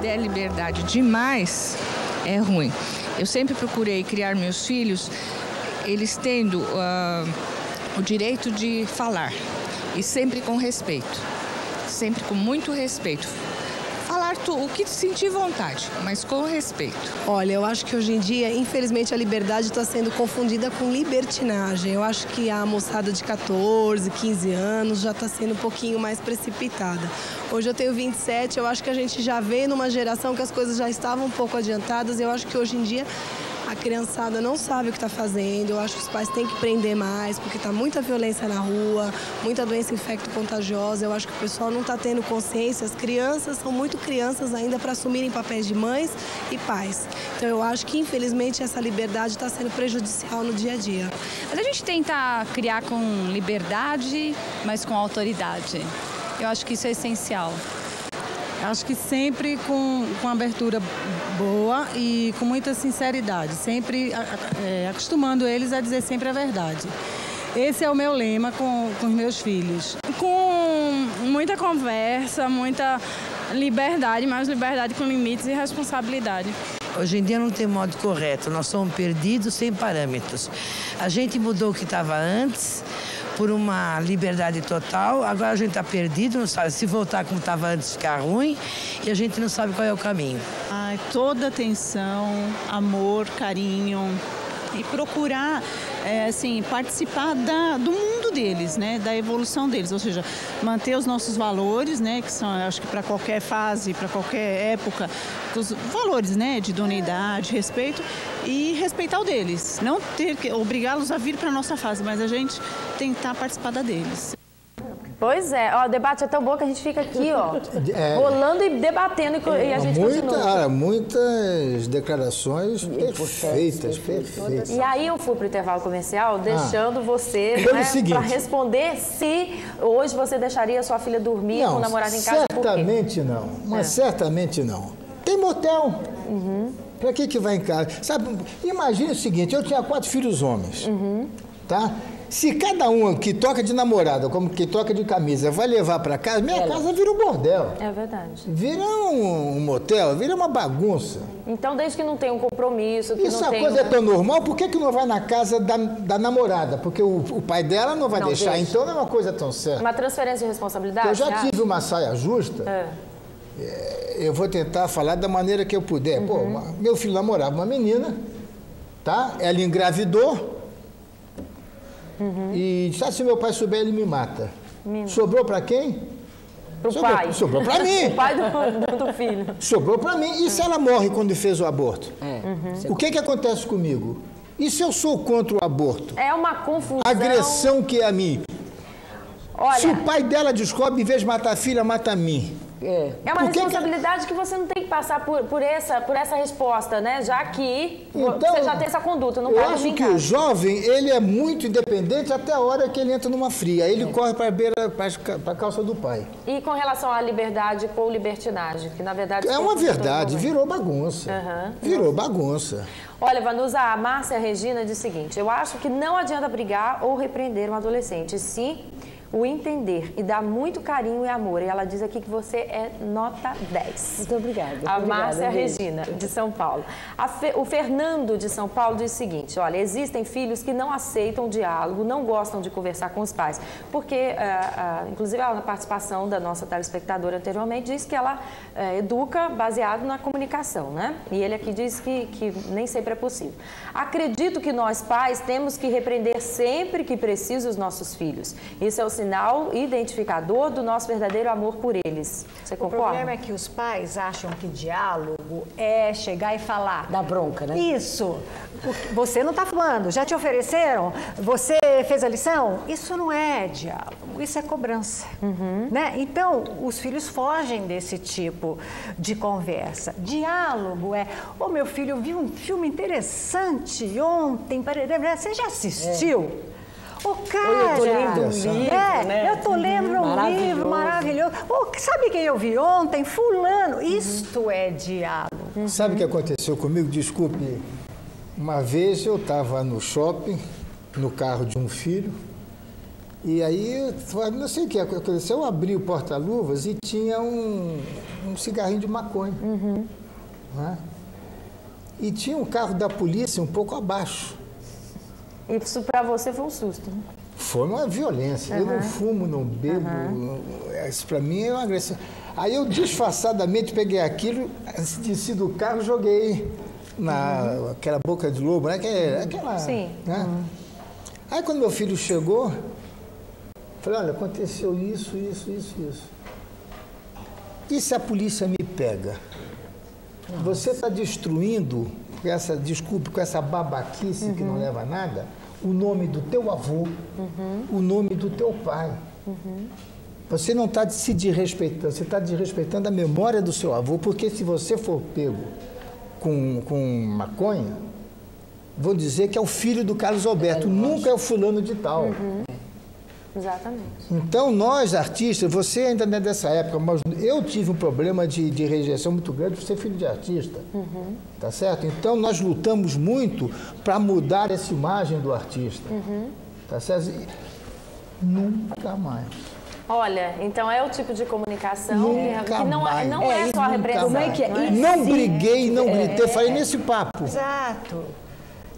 der liberdade demais, é ruim. Eu sempre procurei criar meus filhos, eles tendo o direito de falar, e sempre com respeito, sempre com muito respeito. Falar o que sentir vontade, mas com respeito. Olha, eu acho que hoje em dia, infelizmente, a liberdade está sendo confundida com libertinagem. Eu acho que a moçada de 14, 15 anos já está sendo um pouquinho mais precipitada. Hoje eu tenho 27, eu acho que a gente já veio numa geração que as coisas já estavam um pouco adiantadas. Eu acho que hoje em dia a criançada não sabe o que está fazendo. Eu acho que os pais têm que prender mais, porque está muita violência na rua, muita doença infecto-contagiosa. Eu acho que o pessoal não está tendo consciência. As crianças são muito crianças ainda para assumirem papéis de mães e pais. Então eu acho que, infelizmente, essa liberdade está sendo prejudicial no dia a dia. Mas a gente tenta criar com liberdade, mas com autoridade. Eu acho que isso é essencial. Acho que sempre com abertura boa e com muita sinceridade, sempre acostumando eles a dizer sempre a verdade. Esse é o meu lema com os meus filhos. Com muita conversa, muita liberdade, mas liberdade com limites e responsabilidade. Hoje em dia não tem modo correto, nós somos perdidos sem parâmetros. A gente mudou o que estava antes por uma liberdade total, agora a gente está perdido, não sabe se voltar como estava antes ficar ruim e a gente não sabe qual é o caminho. Toda atenção, amor, carinho e procurar participar do mundo deles, né, da evolução deles, ou seja, manter os nossos valores, né, que são, acho que para qualquer fase, para qualquer época, os valores, né, de idoneidade, respeito e respeitar o deles, não ter que obrigá-los a vir para a nossa fase, mas a gente tentar participar da deles. Pois é, o debate é tão bom que a gente fica aqui, rolando e debatendo e a gente continua. Muitas declarações perfeitas. E aí eu fui para o intervalo comercial deixando você para responder se hoje você deixaria sua filha dormir com o namorado em casa. Certamente não, mas certamente não. Tem motel. Para que vai em casa? Sabe, imagine o seguinte, eu tinha 4 filhos homens, tá? Se cada um que toca de namorada, como que toca de camisa, vai levar para casa, minha casa vira um bordel. É verdade. Vira um motel, vira uma bagunça. Então, desde que não tem um compromisso, que Isso a coisa é tão normal, por que não vai na casa da namorada? Porque o pai dela não vai deixar, então não é uma coisa tão certa. Uma transferência de responsabilidade? Eu já tive uma saia justa, eu vou tentar falar da maneira que eu puder. Pô, meu filho namorava uma menina, tá? Ela engravidou. E disse, se meu pai souber, ele me mata. Sobrou para quem? Pro pai. Sobrou para mim. O pai do filho. Sobrou para mim. E se ela morre quando fez o aborto? O que acontece comigo? E se eu sou contra o aborto? É uma confusão. Agressão que é a mim. Olha, se o pai dela descobre, em vez de matar a filha, mata a mim. É uma responsabilidade que você não tem que passar por essa resposta, né? Já que você já tem essa conduta, não pode brincar. Eu acho que o jovem, ele é muito independente até a hora que ele entra numa fria. Aí ele corre para a beira, para a calça do pai. E com relação à liberdade ou libertinagem, que na verdade... É uma verdade, virou bagunça. Virou bagunça. Olha, Vanusa, a Márcia Regina diz o seguinte, eu acho que não adianta brigar ou repreender um adolescente, sim o entender e dar muito carinho e amor. E ela diz aqui que você é nota 10. Muito obrigada. A Márcia Regina, de São Paulo. O Fernando, de São Paulo, diz o seguinte, olha, existem filhos que não aceitam diálogo, não gostam de conversar com os pais, porque, inclusive, ela, na participação da nossa telespectadora anteriormente, disse que ela educa baseado na comunicação, né? E ele aqui diz que nem sempre é possível. Acredito que nós, pais, temos que repreender sempre que preciso os nossos filhos. Isso é o sinal identificador do nosso verdadeiro amor por eles. Você concorda? O problema é que os pais acham que diálogo é chegar e falar. Dá bronca, né? Isso. Você não está falando, já te ofereceram? Você fez a lição? Isso não é diálogo, isso é cobrança. Né? Então, os filhos fogem desse tipo de conversa. Diálogo é, meu filho, eu vi um filme interessante ontem, você já assistiu? Cara, eu tô lendo um livro, né? Eu tô lendo um livro maravilhoso. Sabe quem eu vi ontem? Fulano. Isto é diálogo. Sabe o que aconteceu comigo? Desculpe. Uma vez eu estava no shopping, no carro de um filho, E aí, não sei o que aconteceu, eu abri o porta-luvas e tinha um cigarrinho de maconha. Né? E tinha um carro da polícia um pouco abaixo. Isso para você foi um susto, né? Foi uma violência. Eu não fumo, não bebo. Isso para mim é uma agressão. Aí eu disfarçadamente peguei aquilo, desci do carro e joguei naquela boca de lobo, né? Aquela, sim. Né? Aí quando meu filho chegou, falei, olha, aconteceu isso. E se a polícia me pega? Você está destruindo, com essa babaquice que não leva a nada, o nome do teu avô, o nome do teu pai. Você não está se desrespeitando, você está desrespeitando a memória do seu avô, porque se você for pego com maconha, vou dizer que é o filho do Carlos Alberto, nunca é o fulano de tal. Exatamente. Então, nós, artistas, você ainda não é dessa época, mas eu tive um problema de rejeição muito grande por ser filho de artista. Tá certo? Então, nós lutamos muito para mudar essa imagem do artista. Tá certo? Nunca mais. Olha, então é o tipo de comunicação Nunca que não é só a repressão. Não briguei, não gritei, falei nesse papo. Exato.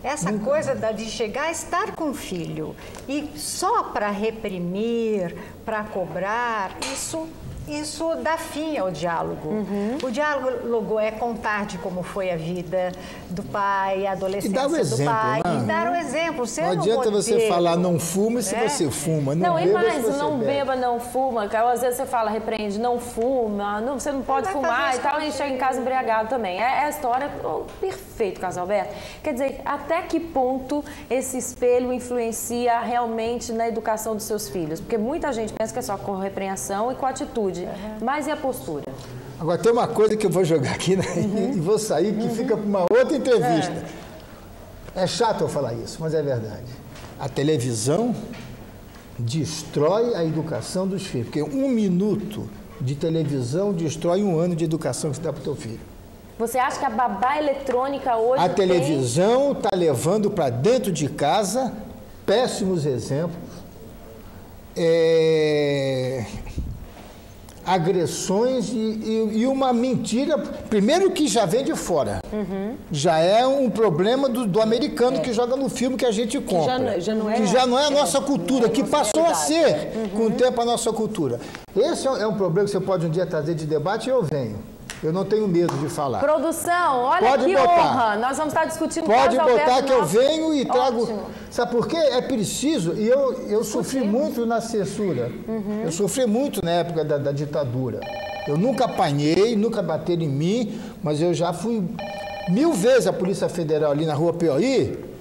Essa coisa de chegar a estar com o filho e só para reprimir, para cobrar, isso dá fim ao diálogo. O diálogo é contar de como foi a vida do pai, a adolescência e dar o exemplo, do pai. Né? E dar o exemplo. Não adianta você falar não fuma se você fuma. Não, e mais, não beba, não fuma. Às vezes você fala, repreende, não fuma, você não pode fumar e tal, e chega em casa embriagado também. É a história perfeita, Carlos Alberto. Quer dizer, até que ponto esse espelho influencia realmente na educação dos seus filhos? Porque muita gente pensa que é só com repreensão e com atitude. Mas e a postura? Agora, tem uma coisa que eu vou jogar aqui, né? E vou sair, que fica para uma outra entrevista. É chato eu falar isso, mas é verdade. A televisão destrói a educação dos filhos. Porque 1 minuto de televisão destrói 1 ano de educação que você dá para o teu filho. Você acha que a babá eletrônica hoje A televisão está levando para dentro de casa péssimos exemplos. Agressões e uma mentira, primeiro que já vem de fora, já é um problema do americano que joga no filme que a gente compra, que já não é a nossa cultura, que passou a ser com o tempo a nossa cultura. Esse é um problema que você pode um dia trazer de debate e eu venho. Eu não tenho medo de falar. Produção, olha pode que botar. Honra. Nós vamos estar discutindo... Pode botar que eu venho e trago... Ótimo. Sabe por quê? É preciso... E eu sofri muito na censura. Eu sofri muito na época da ditadura. Eu nunca apanhei, nunca bateram em mim, mas eu já fui 1000 vezes à Polícia Federal ali na Rua Piauí,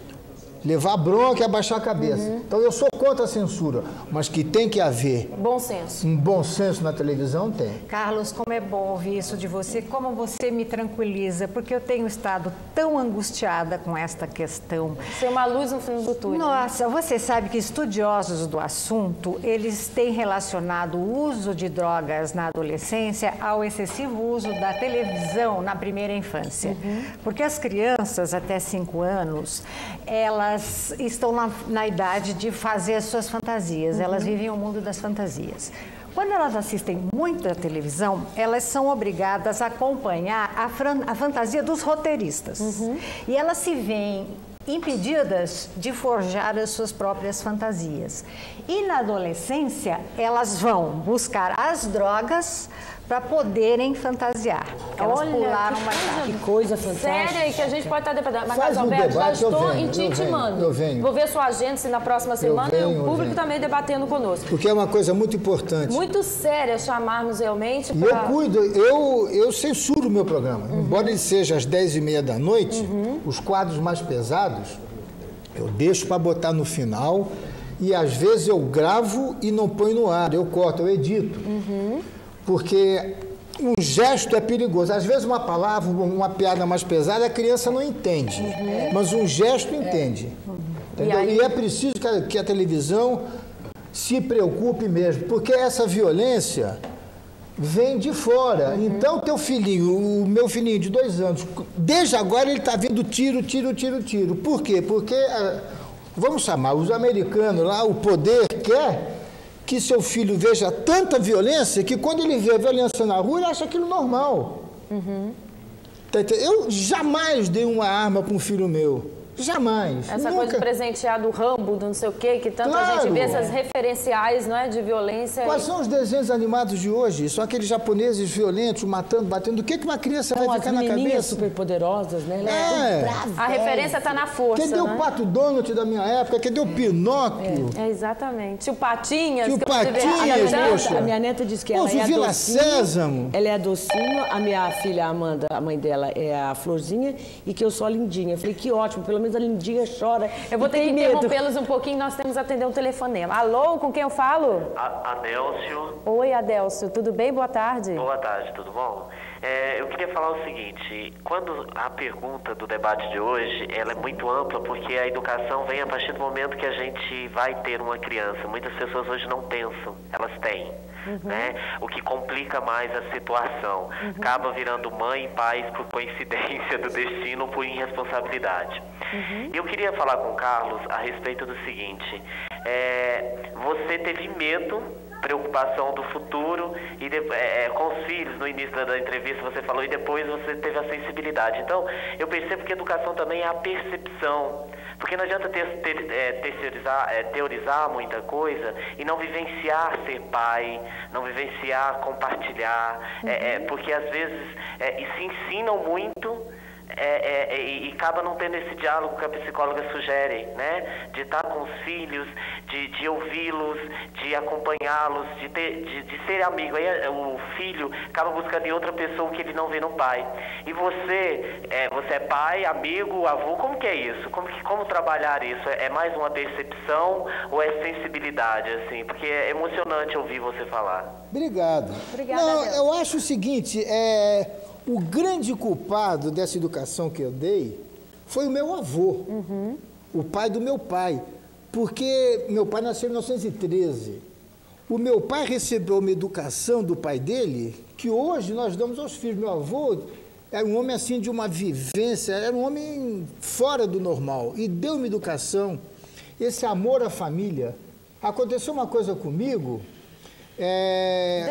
levar bronca e abaixar a cabeça. Então eu sou contra a censura, mas que tem que haver bom senso. Um bom senso na televisão tem. Carlos, como é bom ouvir isso de você, como você me tranquiliza, porque eu tenho estado tão angustiada com esta questão. Ser uma luz no fim do túnel. Nossa, você sabe que estudiosos do assunto, eles têm relacionado o uso de drogas na adolescência ao excessivo uso da televisão na primeira infância. Porque as crianças até 5 anos, elas estão na idade de fazer as suas fantasias, elas vivem o mundo das fantasias. Quando elas assistem muita televisão, elas são obrigadas a acompanhar a fantasia dos roteiristas. E elas se veem impedidas de forjar as suas próprias fantasias. E na adolescência, elas vão buscar as drogas para poderem fantasiar. Elas pularam mais rápido. Que coisa fantástica. Sério, e que a gente pode estar debatendo. Mas, Carlos Alberto, já estou intimando. Eu venho. Vou ver sua agenda se na próxima semana e o público também debatendo conosco. Porque é uma coisa muito importante. Muito séria chamarmos realmente para... E eu cuido, eu censuro o meu programa. Embora ele seja às 10h30 da noite, os quadros mais pesados, eu deixo para botar no final e às vezes eu gravo e não ponho no ar, eu corto, eu edito. Porque um gesto é perigoso. Às vezes uma palavra, uma piada mais pesada, a criança não entende. Mas um gesto entende. E é preciso que a televisão se preocupe mesmo. Porque essa violência vem de fora. Então, teu filhinho, o meu filhinho de 2 anos, desde agora ele está vendo tiro. Por quê? Porque, vamos chamar, os americanos lá, o poder quer que seu filho veja tanta violência que quando ele vê a violência na rua, ele acha aquilo normal. Eu jamais dei uma arma para um filho meu. Jamais. Essa nunca. coisa de presentear do Rambo, do não sei o quê, que tanta gente vê essas referenciais, não é, de violência. Quais são os desenhos animados de hoje? São aqueles japoneses violentos, matando, batendo. O que uma criança vai ficar na cabeça? Super poderosas, né? A referência está na força. Cadê o Pato Donald da minha época? Cadê o Pinóquio? Exatamente. O Patinhas. O Patinhas, poxa. A minha neta disse que ela é a Vila docinho. Sésamo. Ela é a docinho, a minha filha Amanda, a mãe dela, é a Florzinha, e que eu sou a Lindinha. Eu falei, que ótimo, pelo menos a Lindinha chora. Eu vou ter que interrompê-los um pouquinho, nós temos que atender um telefonema. Alô, com quem eu falo? Adélcio. Oi, Adélcio, tudo bem? Boa tarde. Boa tarde, tudo bom? Eu queria falar o seguinte, quando a pergunta do debate de hoje, ela é muito ampla, porque a educação vem a partir do momento que a gente vai ter uma criança. Muitas pessoas hoje não pensam, elas têm. Né? O que complica mais a situação. Acaba virando mãe e pais por coincidência do destino, por irresponsabilidade. E eu queria falar com o Carlos a respeito do seguinte, você teve medo, preocupação do futuro e com os filhos, no início da entrevista você falou, e depois você teve a sensibilidade. Então, eu percebo que educação também é a percepção. Porque não adianta teorizar muita coisa e não vivenciar ser pai, não vivenciar compartilhar, porque às vezes se ensinam muito e acaba não tendo esse diálogo que a psicóloga sugere, né? De estar com os filhos, de ouvi-los, de acompanhá-los, de ser amigo. Aí o filho acaba buscando em outra pessoa o que ele não vê no pai. E você é pai, amigo, avô, como que é isso? Como trabalhar isso? É mais uma percepção ou é sensibilidade, assim? Porque é emocionante ouvir você falar. Obrigado. Obrigada, não, eu acho o seguinte, o grande culpado dessa educação que eu dei foi o meu avô, o pai do meu pai, porque meu pai nasceu em 1913. O meu pai recebeu uma educação do pai dele que hoje nós damos aos filhos. Meu avô era um homem assim de uma vivência, era um homem fora do normal e deu uma educação, esse amor à família. Aconteceu uma coisa comigo.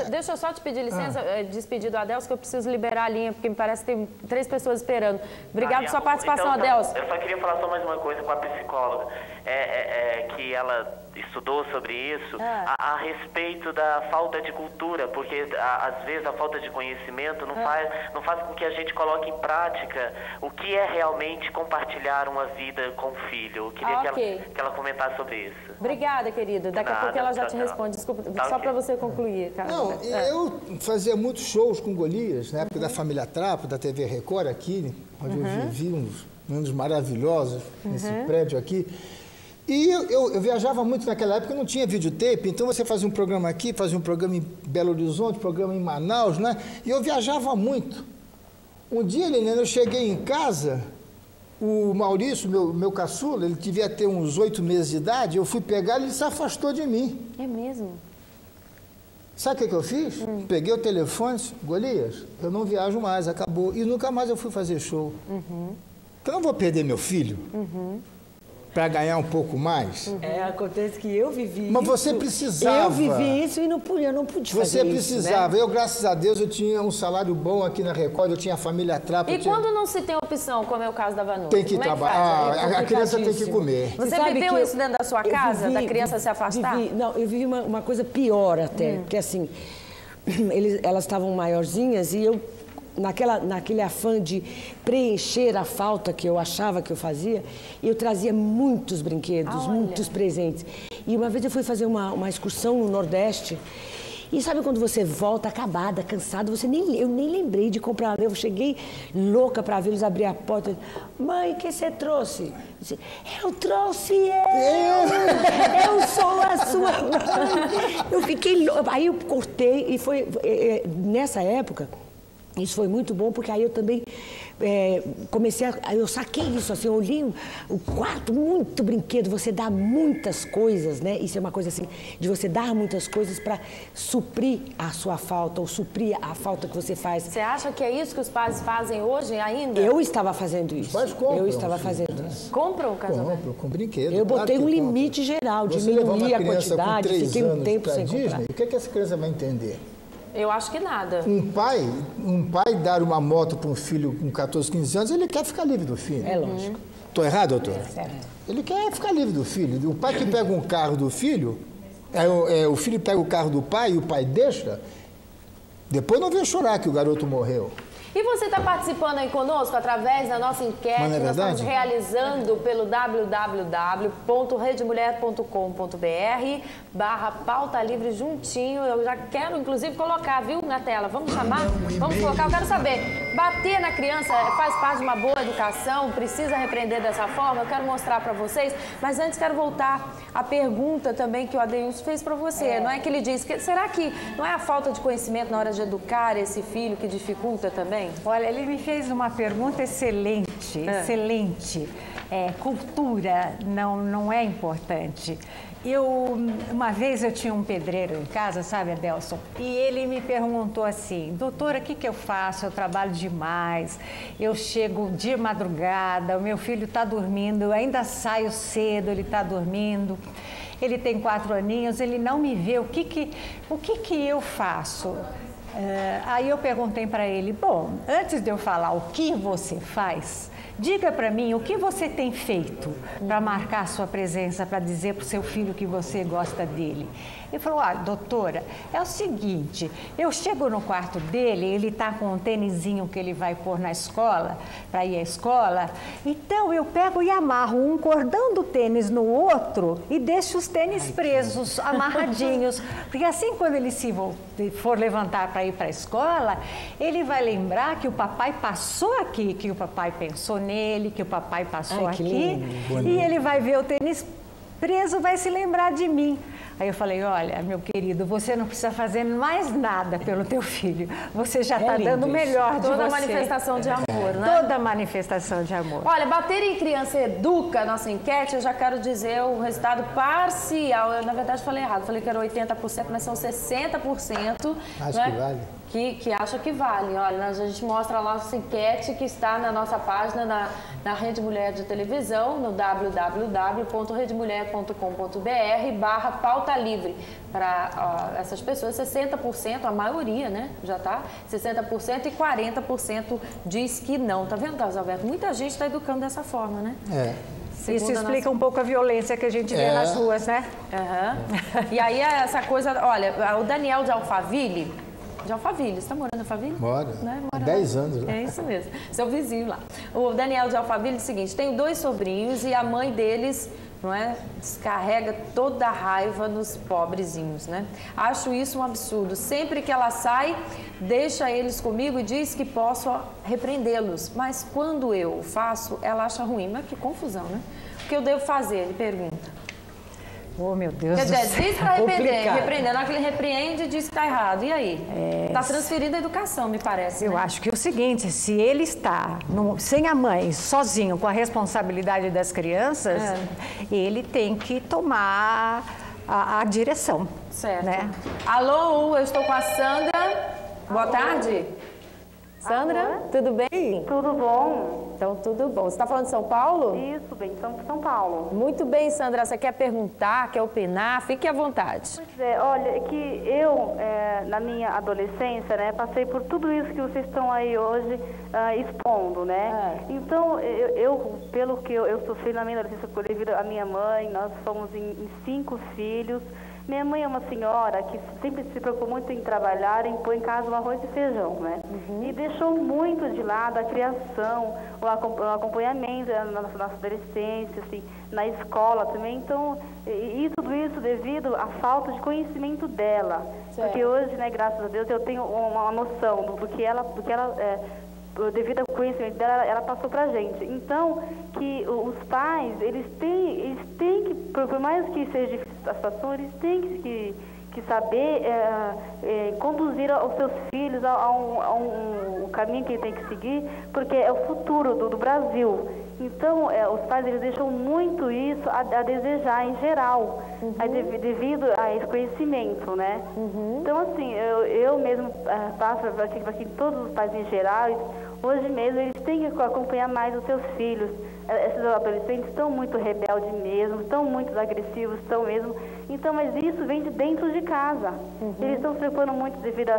Deixa eu só te pedir licença, despedir do Adélcio, que eu preciso liberar a linha, porque me parece que tem 3 pessoas esperando. Obrigado pela sua participação, então, Adélcio. Eu só queria falar só mais uma coisa com a psicóloga, que ela estudou sobre isso, a respeito da falta de cultura, porque às vezes a falta de conhecimento não faz com que a gente coloque em prática o que é realmente compartilhar uma vida com o filho. Eu queria que ela comentasse sobre isso. Obrigada, querida. Daqui a pouco ela já te responde. Desculpa, só para você concluir, cara. Não, eu fazia muitos shows com Golias, na época da Família Trapo, da TV Record aqui, onde eu vivi uns anos maravilhosos, nesse prédio aqui. E eu viajava muito naquela época, não tinha videotape, então você fazia um programa aqui, fazia um programa em Belo Horizonte, programa em Manaus, né? E eu viajava muito. Um dia, Helena, eu cheguei em casa, o Maurício, meu caçula, ele devia ter uns 8 meses de idade, eu fui pegar, ele se afastou de mim. É mesmo? Sabe o que eu fiz? Peguei o telefone, disse, Golias, eu não viajo mais, acabou. E nunca mais eu fui fazer show. Então eu não vou perder meu filho para ganhar um pouco mais. Acontece que eu vivi Mas isso. você precisava. Eu vivi isso e eu não pude fazer Você precisava. Isso, né? Eu, graças a Deus, eu tinha um salário bom aqui na Record, eu tinha a família Trapo. E quando não se tem opção, como é o caso da Vanusa? Tem que trabalhar. A criança tem que comer. Você viveu isso dentro da sua casa, da criança se afastar? Eu vivi uma coisa pior até, porque assim, elas estavam maiorzinhas e eu, naquele afã de preencher a falta que eu achava que eu fazia, eu trazia muitos brinquedos, muitos presentes. E uma vez eu fui fazer uma excursão no Nordeste, e sabe quando você volta acabada, cansada, eu nem lembrei de comprar. Eu cheguei louca para vê-los, abrir a porta. Mãe, o que você trouxe? Eu trouxe eu sou a sua mãe. Eu fiquei louca. Aí eu cortei e foi nessa época. Isso foi muito bom, porque aí eu também eu saquei isso, assim, eu olhei o quarto, muito brinquedo, você dá muitas coisas, né? Isso é uma coisa assim, de você dar muitas coisas para suprir a sua falta, ou suprir a falta que você faz. Você acha que é isso que os pais fazem hoje ainda? Eu estava fazendo isso. Os pais compram, eu estava fazendo isso. Compram o casamento? Compram, com brinquedo. Eu botei um limite geral, diminuí a quantidade, fiquei um tempo sem comprar. O que essa criança vai entender? Eu acho que nada. Um pai dar uma moto para um filho com 14, 15 anos, ele quer ficar livre do filho. É lógico. Estou errado, doutora? Ele quer ficar livre do filho. O pai que pega um carro do filho, o filho pega o carro do pai e o pai deixa, depois não vem chorar que o garoto morreu. E você está participando aí conosco através da nossa enquete que nós estamos realizando pelo www.redemulher.com.br/pauta livre juntinho. Eu já quero, inclusive, colocar, viu, na tela. Vamos chamar? Vamos colocar. Eu quero saber, bater na criança faz parte de uma boa educação? Precisa repreender dessa forma? Eu quero mostrar para vocês. Mas antes, quero voltar à pergunta também que o Adeilson fez para você. Não é que ele disse, será que não é a falta de conhecimento na hora de educar esse filho que dificulta também? Olha, ele me fez uma pergunta excelente, excelente. Cultura não é importante. Uma vez eu tinha um pedreiro em casa, sabe, Adelson? E ele me perguntou assim, doutora, o que eu faço? Eu trabalho demais, eu chego de madrugada, o meu filho está dormindo, eu ainda saio cedo, ele está dormindo. Ele tem 4 aninhos, ele não me vê, o que eu faço? Aí eu perguntei para ele, bom, antes de eu falar o que você faz, diga para mim o que você tem feito para marcar a sua presença, para dizer para o seu filho que você gosta dele. Ele falou, doutora, é o seguinte, eu chego no quarto dele, ele está com um tênisinho que ele vai pôr na escola, para ir à escola, então eu pego e amarro um cordão do tênis no outro e deixo os tênis presos, amarradinhos, porque assim quando ele for levantar para ir para a escola, ele vai lembrar que o papai passou aqui, que o papai pensou nele, que o papai passou aqui, e ele vai ver o tênis preso, vai se lembrar de mim. Aí eu falei, olha, meu querido, você não precisa fazer mais nada pelo teu filho. Você já está dando o melhor de você. Toda manifestação de amor, né? Toda manifestação de amor. Olha, bater em criança educa, nossa enquete, eu já quero dizer o resultado parcial. Eu, na verdade, falei errado. Falei que era 80%, mas são 60%. Acho né? que vale. Que acha que vale. Olha, a gente mostra lá a nossa enquete que está na nossa página na Rede Mulher de Televisão, no www.redemulher.com.br/pauta livre. Para essas pessoas, 60%, a maioria, né? Já tá 60% e 40% diz que não. Tá vendo, Carlos Alberto? Muita gente está educando dessa forma, né? Isso explica um pouco a violência que a gente vê nas ruas, né? E aí essa coisa, olha, o Daniel de Alphaville, você está morando em Alphaville? Mora. Né? Há 10 anos. É isso mesmo. Seu vizinho lá. O Daniel de Alphaville diz o seguinte, tenho 2 sobrinhos e a mãe deles, não é, descarrega toda a raiva nos pobrezinhos, né? Acho isso um absurdo. Sempre que ela sai, deixa eles comigo e diz que posso repreendê-los. Mas quando eu faço, ela acha ruim. Mas que confusão, né? O que eu devo fazer? Ele pergunta. Oh, meu Deus do céu. Quer dizer, diz para repreender. Na hora que ele repreende, diz que está errado. E aí? Está transferindo a educação, me parece. Eu acho que é o seguinte, se ele está sem a mãe, sozinho, com a responsabilidade das crianças, ele tem que tomar a direção. Certo. Né? Alô, eu estou com a Sandra. Boa tarde. Sandra, tudo bem? Tudo bom. Então, tudo bom. Você está falando de São Paulo? Isso, bem, São Paulo. Muito bem, Sandra. Você quer perguntar, quer opinar? Fique à vontade. Pois é, olha, é que eu, na minha adolescência, né, passei por tudo isso que vocês estão aí hoje expondo, né? Então, pelo que eu sofri na minha adolescência devido à minha mãe, nós fomos em 5 filhos. Minha mãe é uma senhora que sempre se preocupou muito em trabalhar, em pôr em casa o arroz e feijão, né? E deixou muito de lado a criação, o acompanhamento na nossa adolescência, assim, na escola também. Então, e tudo isso devido à falta de conhecimento dela. Certo. Porque hoje, né, graças a Deus, eu tenho uma noção do que ela devido ao conhecimento dela, ela passou pra gente. Então, que os pais, eles têm que, por mais que seja difícil a situação, eles têm que saber conduzir os seus filhos a um caminho que ele tem que seguir, porque é o futuro do Brasil. Então, os pais eles deixam muito isso a desejar em geral, devido a esse conhecimento, né? Então, assim, eu mesmo passo para que todos os pais em geral, hoje mesmo, eles têm que acompanhar mais os seus filhos. Esses adolescentes estão muito rebeldes mesmo, estão muito agressivos, estão mesmo. Então, mas isso vem de dentro de casa. Eles estão se preocupando muito devido à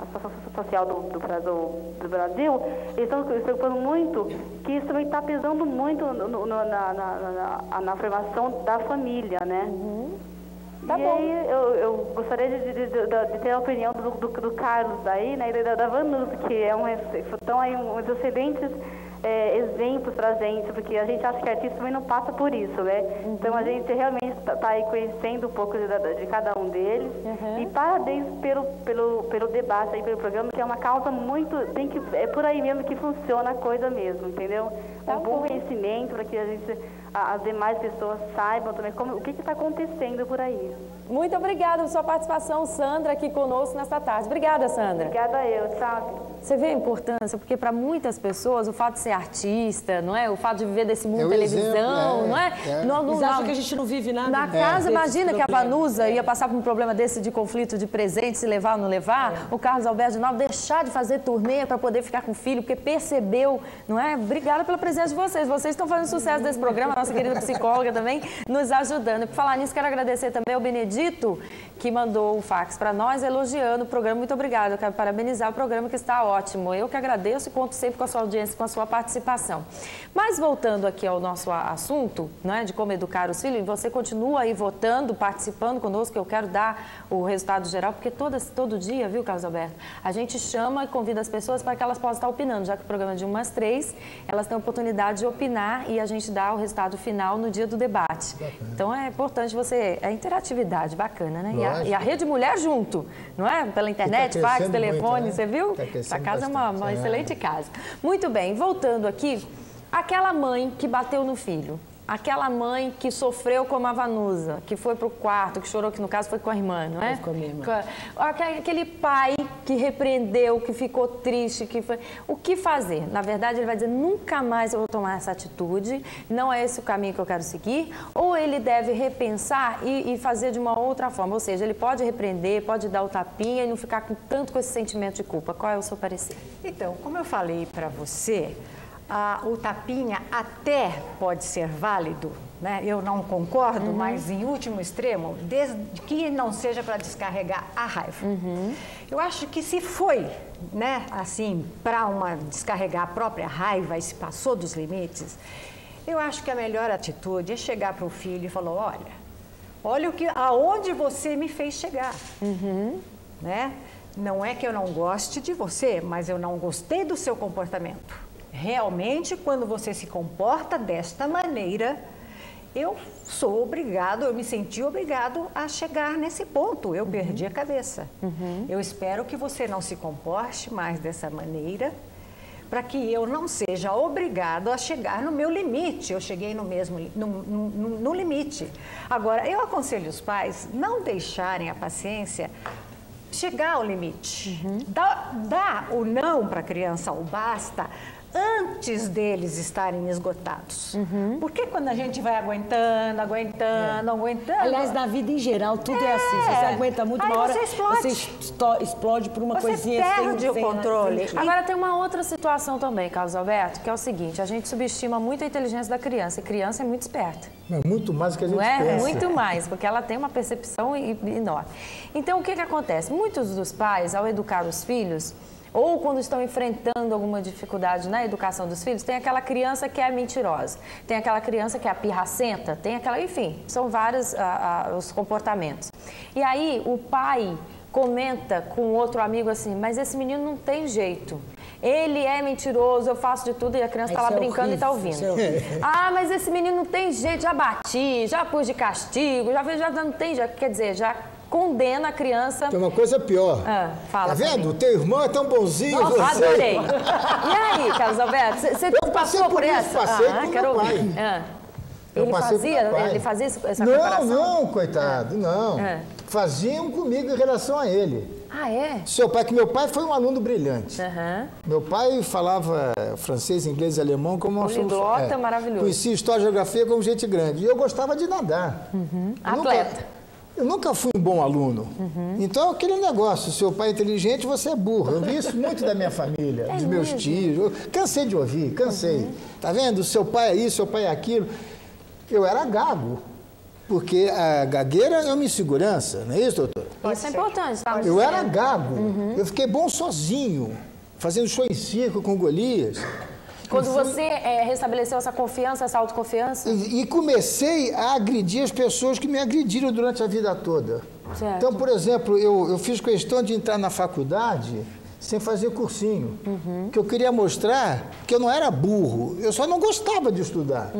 situação social do Brasil. Eles estão se preocupando muito que isso também está pesando muito na formação da família, né? Tá e bom. aí eu gostaria de ter a opinião do Carlos aí, né, e da Vanusa, que estão aí uns excelentes exemplos pra gente, porque a gente acha que artista também não passa por isso, né? Então a gente realmente tá aí conhecendo um pouco de cada um deles. E parabéns pelo debate aí, pelo programa, que é uma causa muito... é por aí mesmo que funciona a coisa mesmo, entendeu? Um bom conhecimento para que as demais pessoas saibam também o que está acontecendo por aí. Muito obrigada pela sua participação, Sandra, aqui conosco nesta tarde. Obrigada, Sandra. Obrigada eu, sabe? Você vê a importância, porque para muitas pessoas o fato de ser artista, não é? O fato de viver desse mundo de televisão, não é? Eles acham que a gente não vive nada. Na casa, imagina que a Vanusa ia passar por um problema desse de conflito de presente, se levar ou não levar. O Carlos Alberto de Novo deixar de fazer turnê para poder ficar com o filho, porque percebeu, não é? Obrigada pela presença de vocês. Vocês estão fazendo sucesso desse programa, a nossa querida psicóloga também nos ajudando. Por falar nisso, quero agradecer também ao Benedito, que mandou o fax para nós, elogiando o programa. Muito obrigada. Eu quero parabenizar o programa, que está ótimo. Eu que agradeço e conto sempre com a sua audiência, com a sua participação. Mas voltando aqui ao nosso assunto, né, de como educar os filhos, você continua aí votando, participando conosco, que eu quero dar o resultado geral, porque todo dia, viu, Carlos Alberto, a gente chama e convida as pessoas para que elas possam estar opinando, já que o programa é de 1 às 3, elas têm a oportunidade de opinar e a gente dá o resultado final no dia do debate. Bacana. Então é importante a interatividade, bacana, né? E a Rede Mulher junto, não é? Pela internet, fax, telefone, muito, né? Você viu? Essa casa é uma excelente casa. Muito bem, voltando aqui, aquela mãe que bateu no filho, aquela mãe que sofreu como a Vanusa, que foi para o quarto, que chorou, que no caso foi com a irmã, não é? Com a minha irmã. Aquele pai que repreendeu, que ficou triste, que foi... O que fazer? Na verdade, ele vai dizer, nunca mais eu vou tomar essa atitude, não é esse o caminho que eu quero seguir, ou ele deve repensar e fazer de uma outra forma, ou seja, ele pode repreender, pode dar o tapinha e não ficar tanto com esse sentimento de culpa. Qual é o seu parecer? Então, como eu falei para você, o tapinha até pode ser válido, né? Eu não concordo, mas em último extremo, desde que não seja para descarregar a raiva. Eu acho que se foi, né, assim, para descarregar a própria raiva e se passou dos limites, eu acho que a melhor atitude é chegar para o filho e falar, olha aonde você me fez chegar, né? Não é que eu não goste de você, mas eu não gostei do seu comportamento. Realmente, quando você se comporta desta maneira, eu me senti obrigado a chegar nesse ponto. Eu perdi a cabeça. Eu espero que você não se comporte mais dessa maneira, para que eu não seja obrigado a chegar no meu limite. Eu cheguei no limite. Agora, eu aconselho os pais não deixarem a paciência chegar ao limite. Dá o não para a criança, o basta, antes deles estarem esgotados. Porque quando a gente vai aguentando... Aliás, na vida em geral, tudo é assim. Você aguenta muito, uma hora você explode por uma coisinha sem o controle. Agora tem uma outra situação também, Carlos Alberto, que é o seguinte, a gente subestima muito a inteligência da criança, e criança é muito esperta. Muito mais do que a gente pensa. Muito mais, porque ela tem uma percepção enorme. Então, o que acontece? Muitos dos pais, ao educar os filhos, ou quando estão enfrentando alguma dificuldade na educação dos filhos, tem aquela criança que é mentirosa, tem aquela criança que é pirracenta, tem aquela, enfim, são vários os comportamentos. E aí o pai comenta com outro amigo assim, mas esse menino não tem jeito. Ele é mentiroso, eu faço de tudo, e a criança está lá brincando e está ouvindo. Mas esse menino não tem jeito, já bati, já pus de castigo, já não tem jeito, quer dizer, já condena a criança. Tem uma coisa pior. Fala. Tá vendo? O teu irmão é tão bonzinho. Nossa, você. Adorei. E aí, Carlos Alberto, você passou por essa? Passei por quero ouvir. Ele fazia essa comparação? Não, coitado, não. faziam comigo em relação a ele. Ah, é? Seu pai, que meu pai foi um aluno brilhante. Uhum. Meu pai falava francês, inglês e alemão como nós somos. Poliglota, maravilhoso. Conhecia história e geografia como gente grande. E eu gostava de nadar. Atleta. Eu nunca fui um bom aluno. Então, aquele negócio, seu pai é inteligente, você é burro. Eu vi isso muito da minha família, dos meus tios. Eu cansei de ouvir, cansei. Tá vendo? Seu pai é isso, seu pai é aquilo. Eu era gago. Porque a gagueira é uma insegurança, não é isso, doutor? Isso é importante, tá? Eu era gago. Eu fiquei bom sozinho, fazendo show em circo com Golias. Quando você restabeleceu essa confiança, essa autoconfiança? E comecei a agredir as pessoas que me agrediram durante a vida toda. Certo. Então, por exemplo, eu fiz questão de entrar na faculdade sem fazer cursinho. Que eu queria mostrar que eu não era burro, eu só não gostava de estudar.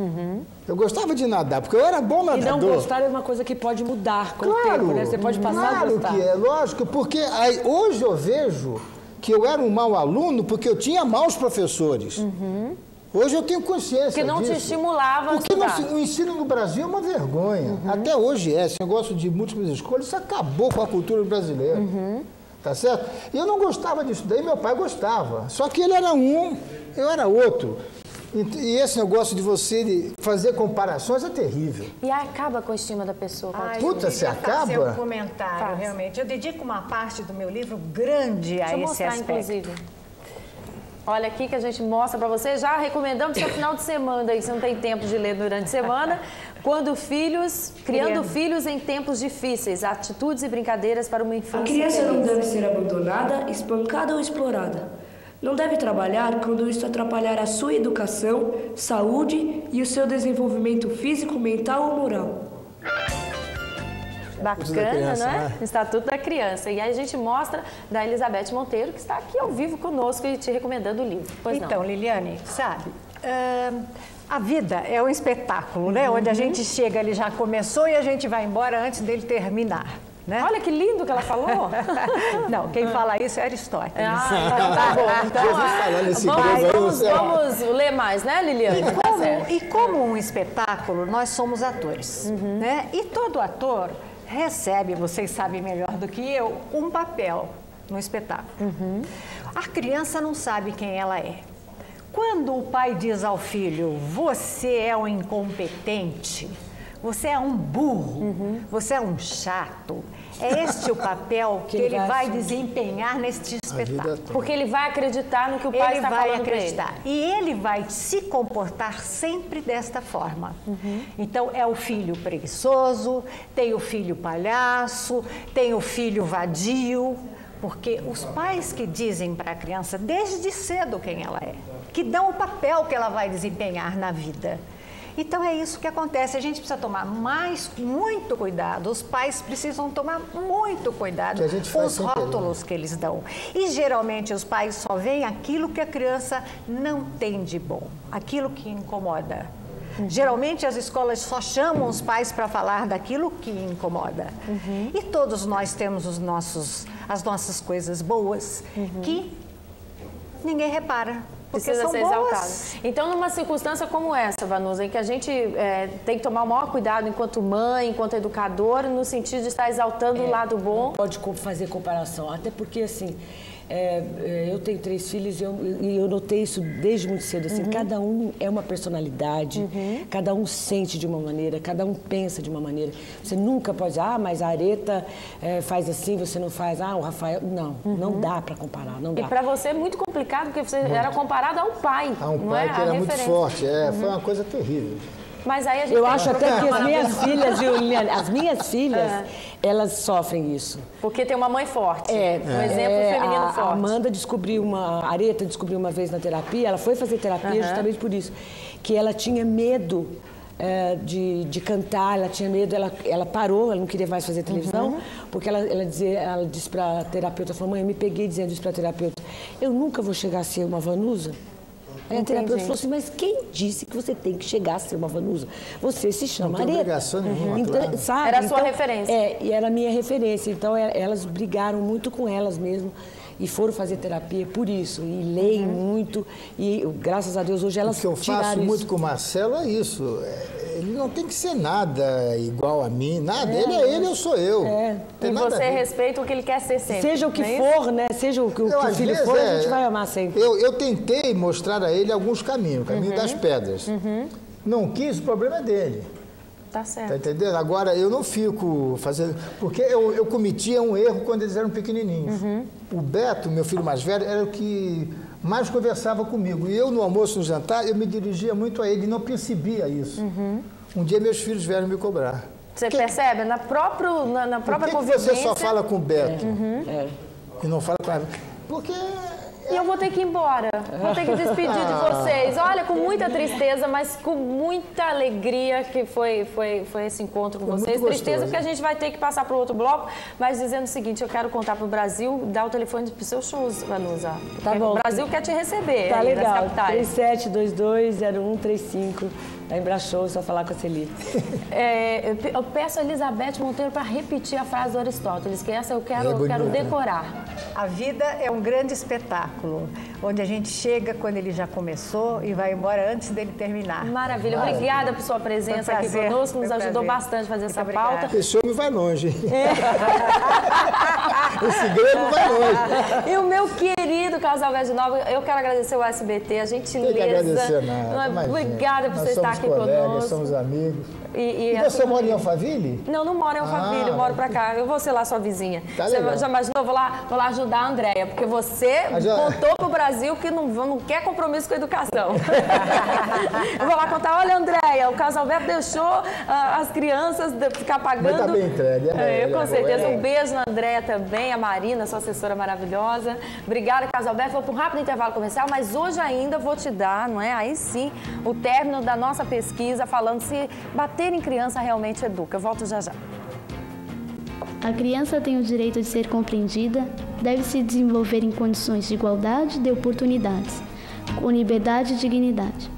Eu gostava de nadar, porque eu era bom nadador. E não gostar é uma coisa que pode mudar com o tempo, né? Você pode passar a gostar. Claro que é, lógico, porque aí, hoje eu vejo que eu era um mau aluno porque eu tinha maus professores. Hoje eu tenho consciência Porque não disso. te estimulava Porque a estudar. o ensino no Brasil é uma vergonha. Até hoje é. Esse negócio de múltiplas escolhas, isso acabou com a cultura brasileira. Tá certo? E eu não gostava disso daí, meu pai gostava. Só que ele era um, eu era outro. E esse negócio de você fazer comparações é terrível. E acaba com a estima da pessoa. Puta, se acaba? Fazer um comentário, realmente. Eu dedico uma parte do meu livro grande a esse aspecto. Inclusive. Olha aqui que a gente mostra para você. Já recomendamos para o final de semana, aí, se não tem tempo de ler durante a semana. Criando filhos em tempos difíceis. Atitudes e brincadeiras para uma infância. A criança não deve ser abandonada, espancada ou explorada. Não deve trabalhar quando isso atrapalhar a sua educação, saúde e o seu desenvolvimento físico, mental ou moral. Bacana, né? Estatuto da Criança. E aí a gente mostra da Elizabeth Monteiro, que está aqui ao vivo conosco e te recomendando o livro. Pois então, Liliane, sabe, a vida é um espetáculo, né? Onde a gente chega, ele já começou e a gente vai embora antes dele terminar. Né? Olha que lindo que ela falou. Não, quem fala isso é Aristóteles. Tá bom. Então, vamos ler mais, né, Liliane? E como um espetáculo, nós somos atores. Né? E todo ator recebe, vocês sabem melhor do que eu, um papel no espetáculo. A criança não sabe quem ela é. Quando o pai diz ao filho, você é um incompetente, você é um burro, você é um chato. É este o papel que ele vai desempenhar neste espetáculo. Porque ele vai acreditar no que o pai está falando para ele. E ele vai se comportar sempre desta forma. Então, é o filho preguiçoso, tem o filho palhaço, tem o filho vadio. Porque os pais que dizem para a criança desde cedo quem ela é, que dão o papel que ela vai desempenhar na vida. Então é isso que acontece, a gente precisa tomar muito cuidado, os pais precisam tomar muito cuidado com os rótulos que eles dão. E geralmente os pais só veem aquilo que a criança não tem de bom, aquilo que incomoda. Geralmente as escolas só chamam os pais para falar daquilo que incomoda. E todos nós temos as nossas coisas boas que ninguém repara. Precisa ser exaltado. Então, numa circunstância como essa, Vanusa, em que a gente tem que tomar o maior cuidado enquanto mãe, enquanto educadora, no sentido de estar exaltando o lado bom. Pode fazer comparação, até porque, assim, eu tenho 3 filhos e eu notei isso desde muito cedo, assim, cada um é uma personalidade, cada um sente de uma maneira, cada um pensa de uma maneira. Você nunca pode dizer, mas a Areta faz assim, você não faz, o Rafael... Não, não dá para comparar, não dá. E para você é muito complicado, porque você era comparado ao pai. A um pai que era muito forte, foi uma coisa terrível. Mas aí a gente eu acho até que as minhas filhas, elas sofrem isso. Porque tem uma mãe forte, um exemplo feminino forte. A Amanda a Areta descobriu uma vez na terapia, ela foi fazer terapia justamente por isso, que ela tinha medo de cantar, ela tinha medo, ela parou, ela não queria mais fazer televisão, porque ela disse para a terapeuta, falou, mãe, eu me peguei dizendo isso para a terapeuta, eu nunca vou chegar a ser uma Vanusa. Aí a terapeuta falou assim, mas quem disse que você tem que chegar a ser uma Vanusa? Você se chama Areta. Não tem obrigação nenhuma, então, claro. sabe? Era a sua referência. E era a minha referência. Então, elas brigaram muito com elas mesmo e foram fazer terapia por isso. E leem muito. E, graças a Deus, hoje elas tiraram isso. O que eu faço muito com o Marcelo é isso. Ele não tem que ser nada igual a mim, nada. Ele é ele, eu sou eu. E você respeita o que ele quer ser sempre. Seja o que for, né? Seja o que o filho for, a gente vai amar sempre. Eu tentei mostrar a ele alguns caminhos, o caminho das pedras. Não quis, o problema é dele. Tá certo. Tá entendendo? Agora, eu não fico fazendo... Porque eu cometia um erro quando eles eram pequenininhos. O Beto, meu filho mais velho, era o que mais conversava comigo. E eu, no almoço, no jantar, eu me dirigia muito a ele e não percebia isso. Um dia, meus filhos vieram me cobrar. Você percebe? Na própria convivência... Por que você só fala com o Beto e não fala com a... Porque... E eu vou ter que ir embora, vou ter que despedir de vocês. Olha, com muita tristeza, mas com muita alegria que foi esse encontro com vocês. Tristeza porque a gente vai ter que passar para o outro bloco, mas dizendo o seguinte, eu quero contar para o Brasil, dar o telefone para os seus shows, Vanusa. Tá bom. O Brasil quer te receber. Tá legal, das capitais. 37220135. Da Embrashow, só falar com a Celi. Eu peço a Elizabeth Monteiro para repetir a frase do Aristóteles, que essa eu quero decorar. A vida é um grande espetáculo, onde a gente chega quando ele já começou e vai embora antes dele terminar. Maravilha. Obrigada por sua presença aqui conosco, nos ajudou bastante a fazer essa pauta. Esse homem vai longe. Esse grego vai longe. E o meu querido casal Verde Nova, eu quero agradecer ao SBT, a gentileza. Não tem que agradecer nada. Obrigada por você estar aqui conosco. Nós somos amigos. E você mora em Alphaville? Não moro em Alphaville, eu moro pra cá. Eu vou ser lá sua vizinha. Tá você legal. já imaginou? Vou lá ajudar a Andréia, porque você contou pro Brasil que não quer compromisso com a educação. Eu vou lá contar, olha, Andréia, o casal Alberto deixou as crianças ficar pagando. Mas tá bem entregue. Com certeza. Um beijo na Andréia também, a Marina, sua assessora maravilhosa. Obrigada, casal Alberto. Vou para um rápido intervalo comercial, mas hoje ainda vou te dar, não é? Aí sim, o término da nossa pesquisa falando se bater em criança realmente educa. Eu volto já já. A criança tem o direito de ser compreendida, deve se desenvolver em condições de igualdade de oportunidades, com liberdade e dignidade.